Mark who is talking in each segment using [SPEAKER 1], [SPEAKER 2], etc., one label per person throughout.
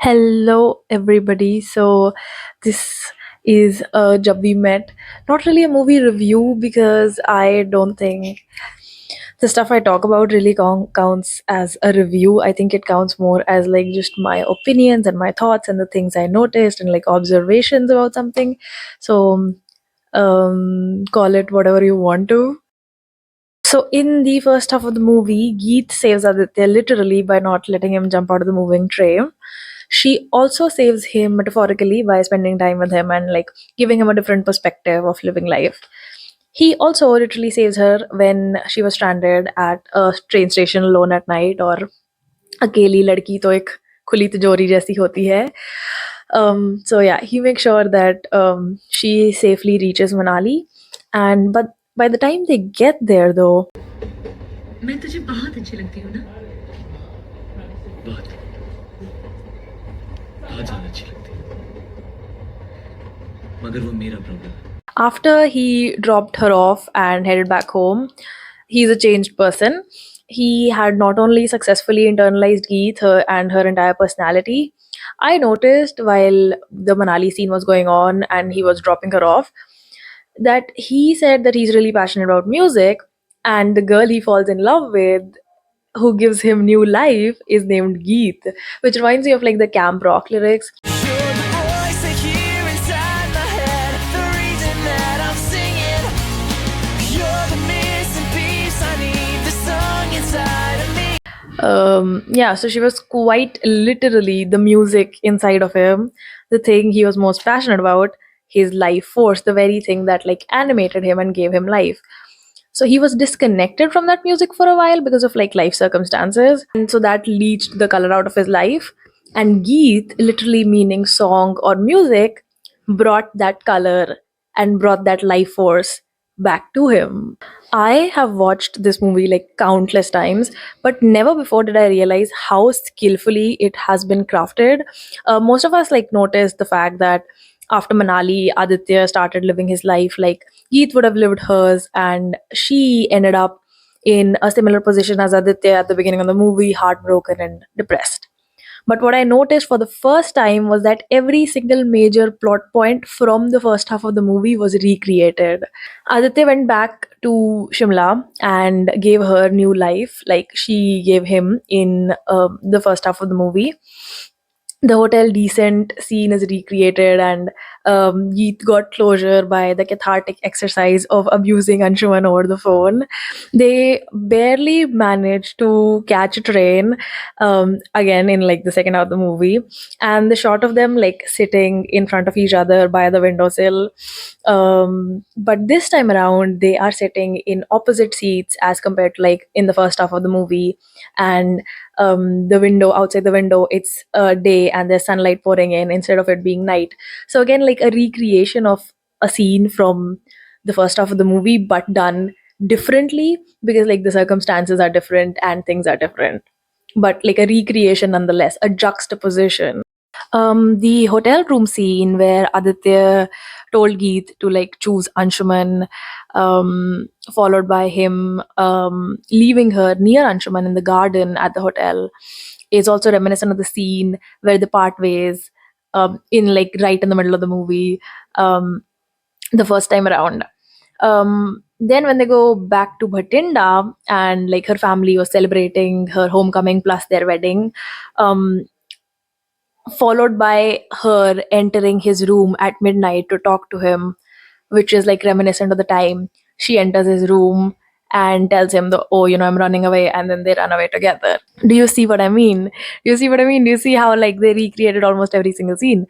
[SPEAKER 1] Hello, everybody. This is Jab We Met. Not really a movie review because I don't think the stuff I talk about really counts as a review. I think it counts more as like just my opinions and my thoughts and the things I noticed and like observations about something. So, call it whatever you want to. So, in the first half of the movie, Geet saves Aditya literally by not letting him jump out of the moving train. She also saves him metaphorically by spending time with him and like giving him a different perspective of living life. He also literally saves her when she was stranded at a train station alone at night और अकेली लड़की तो एक खुली तिजोरी जैसी होती है. So yeah, he makes sure that she safely reaches Manali, and but by the time they get there though,
[SPEAKER 2] मैं तुझे बहुत अच्छी लगती हूँ ना। बहुत बहुत ज्यादा अच्छी लगती है, मगर वो मेरा प्रॉब्लम है।
[SPEAKER 1] after he dropped her off and headed back home, he's a changed person. He had not only successfully internalized Geet and her entire personality. I noticed while the Manali scene was going on and he was dropping her off that he said that he's really passionate about music, and the girl he falls in love with, who gives him new life, is named Geet, which reminds me of like the camp rock lyrics.
[SPEAKER 2] You're the voice I hear inside my head, the reason that I'm singing. You're the missing piece, I need the song inside of me.
[SPEAKER 1] Yeah, so she was quite literally the music inside of him, the thing he was most passionate about, his life force, the very thing that like animated him and gave him life. So he was disconnected from that music for a while because of like life circumstances, and so that leached the color out of his life. And Geet, literally meaning song or music, brought that color and brought that life force back to him. I have watched this movie like countless times, but never before did I realize how skillfully it has been crafted. Most of us like noticed the fact that after Manali, Aditya started living his life like Geet would have lived hers, and she ended up in a similar position as Aditya at the beginning of the movie, heartbroken and depressed. But what I noticed for the first time was that every single major plot point from the first half of the movie was recreated. Aditya went back to Shimla and gave her new life, like she gave him in the first half of the movie. The hotel decent scene is recreated, and Geet got closure by the cathartic exercise of abusing Anshuman over the phone. They barely managed to catch a train again in like the second half of the movie, and the shot of them like sitting in front of each other by the windowsill. But this time around, they are sitting in opposite seats as compared to like in the first half of the movie, and the window outside the window, it's day and there's sunlight pouring in instead of it being night. So again, like a recreation of a scene from the first half of the movie, but done differently because like the circumstances are different and things are different, but like a recreation nonetheless, a juxtaposition. The hotel room scene where Aditya told Geet to like choose Anshuman, followed by him leaving her near Anshuman in the garden at the hotel, is also reminiscent of the scene where they part ways in like right in the middle of the movie the first time around. Then when they go back to Bhatinda and like her family was celebrating her homecoming plus their wedding, um, followed by her entering his room at midnight to talk to him, which is like reminiscent of the time she enters his room and tells him the oh, I'm running away, and then they run away together. Do you see what I mean? Do you see what I mean? Do you see how like they recreated almost every single scene?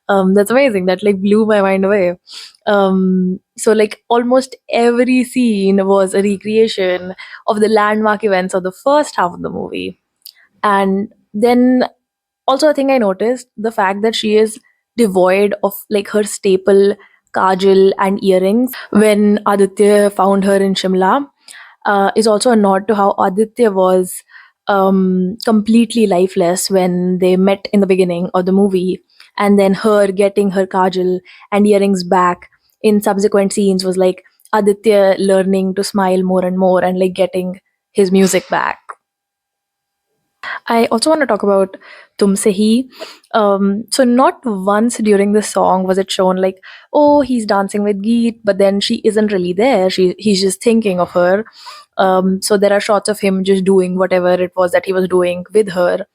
[SPEAKER 1] That's amazing. That like blew my mind away. So like almost every scene was a recreation of the landmark events of the first half of the movie. And then also, a thing I noticed, the fact that she is devoid of like her staple kajal and earrings when Aditya found her in Shimla, is also a nod to how Aditya was completely lifeless when they met in the beginning of the movie, and then her getting her kajal and earrings back in subsequent scenes was like Aditya learning to smile more and more and like getting his music back. I also want to talk about Tumse Hi. So not once during the song was it shown like, oh, he's dancing with Geet, but then she isn't really there. He's just thinking of her. So there are shots of him just doing whatever it was that he was doing with her.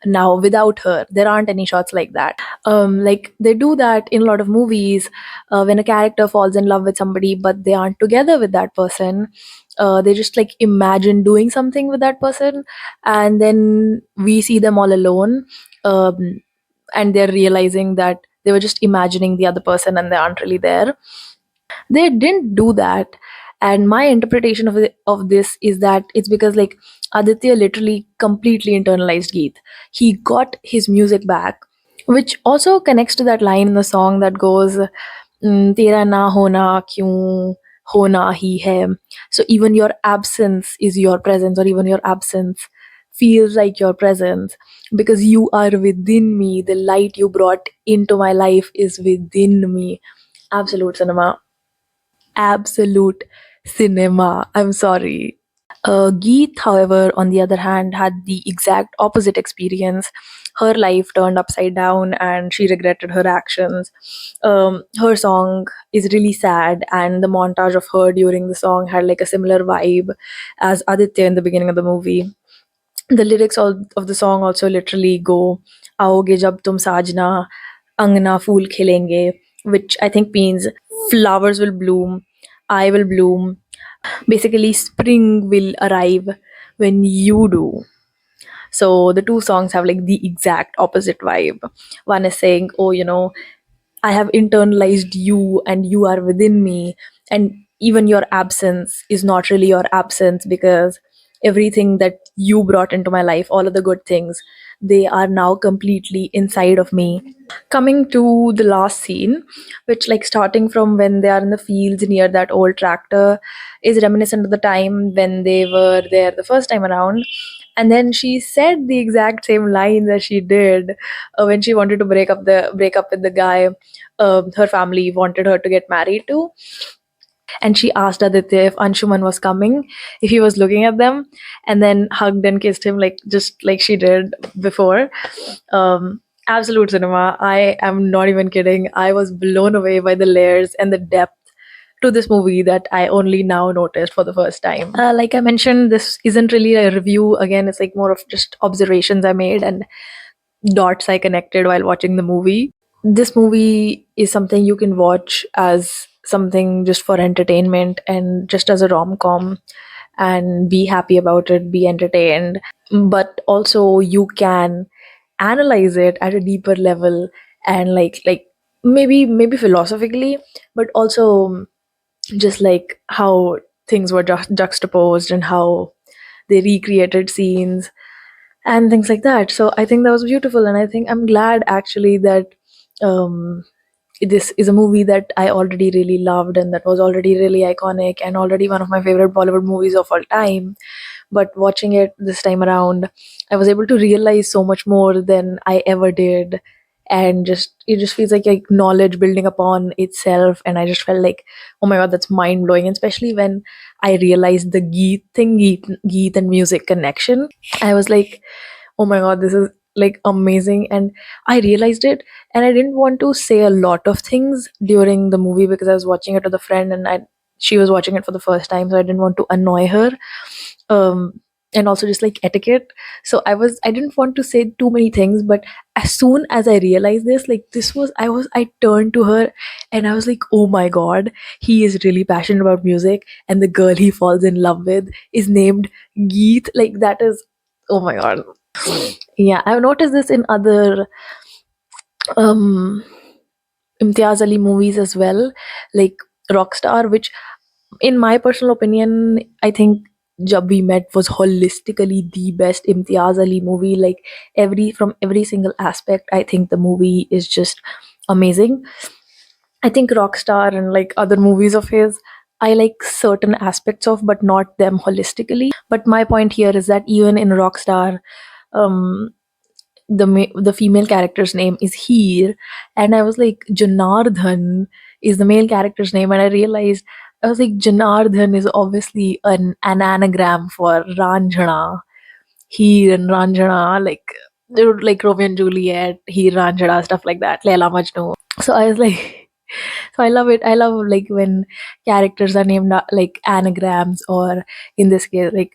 [SPEAKER 1] Now without her, there aren't any shots like that. Like they do that in a lot of movies when a character falls in love with somebody, but they aren't together with that person. They just like imagine doing something with that person, and then we see them all alone, um, and they're realizing that they were just imagining the other person and they aren't really there. They didn't do that, and my interpretation of this is that it's because like Aditya literally completely internalized Geet. He got his music back, which also connects to that line in the song that goes, तेरा ना होना क्यों होना ही है. So even your absence is your presence, or even your absence feels like your presence because you are within me. The light you brought into my life is within me. Absolute cinema. Absolute cinema. I'm sorry. Geet, however, on the other hand, had the exact opposite experience. Her life turned upside down and she regretted her actions. Her song is really sad, and the montage of her during the song had like a similar vibe as Aditya in the beginning of the movie. The lyrics of the song also literally go, Aoge jab tum sajna, angna phool khilenge, which I think means flowers will bloom, I will bloom. Basically, spring will arrive when you do. So the two songs have like the exact opposite vibe. One is saying, oh, I have internalized you and you are within me. And even your absence is not really your absence because everything that you brought into my life, all of the good things, they are now completely inside of me. Coming to the last scene, which like starting from when they are in the fields near that old tractor, is reminiscent of the time when they were there the first time around. And then she said the exact same line that she did when she wanted to break up with the guy her family wanted her to get married to. And she asked Aditya if Anshuman was coming, if he was looking at them, and then hugged and kissed him like just like she did before. Absolute cinema. I am not even kidding. I was blown away by the layers and the depth to this movie that I only now noticed for the first time. Like I mentioned, this isn't really a review. Again, it's like more of just observations I made and dots I connected while watching the movie. This movie is something you can watch as something just for entertainment and just as a rom com and be happy about it, be entertained. But also, you can analyze it at a deeper level and like maybe philosophically, but also just like how things were juxtaposed and how they recreated scenes and things like that. So I think that was beautiful, and I think I'm glad actually that um, this is a movie that I already really loved and that was already really iconic and already one of my favorite Bollywood movies of all time. But watching it this time around, I was able to realize so much more than I ever did. And just it just feels like knowledge building upon itself, and I just felt like, oh my god, that's mind blowing. And especially when I realized the Geet and music connection, I was like, oh my god, this is like amazing. And I realized it, and I didn't want to say a lot of things during the movie because I was watching it with a friend, and she was watching it for the first time, so I didn't want to annoy her. um and also just like etiquette, so I didn't want to say too many things. But as soon as I realized this, like this was I turned to her and I was like, oh my god, he is really passionate about music, and the girl he falls in love with is named Geet. Like that is, oh my god. Yeah, I've noticed this in other um Imtiaz Ali movies as well, like Rockstar, which in my personal opinion, I think Jab We Met was holistically the best Imtiaz Ali movie. Like every single aspect, I think the movie is just amazing. I think Rockstar and like other movies of his, I like certain aspects of, but not them holistically. But my point here is that even in Rockstar, um, the female character's name is Heer, and I was like, Janardhan is the male character's name, and I realized I was like, Janardhan is obviously an anagram for Ranjana. Heer and Ranjana, like they were like Romeo and Juliet, Heer Ranjana, stuff like that, Leila Majnu. So I was like, so I love it. I love like when characters are named like anagrams, or in this case, like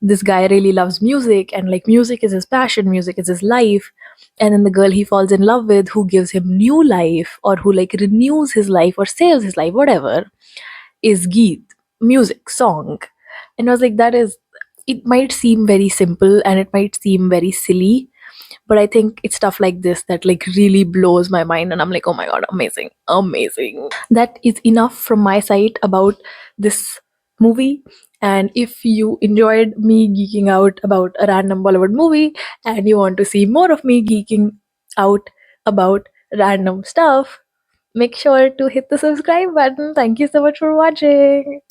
[SPEAKER 1] this guy really loves music, and like music is his passion, music is his life. And then the girl he falls in love with, who gives him new life, or who like renews his life or saves his life, whatever, is Geet, music, song. And I was like, that is, it might seem very simple and it might seem very silly, but I think it's stuff like this that like really blows my mind, and I'm like, oh my god, amazing, amazing. That is enough from my side about this movie. And if you enjoyed me geeking out about a random Bollywood movie, and you want to see more of me geeking out about random stuff, make sure to hit the subscribe button. Thank you so much for watching.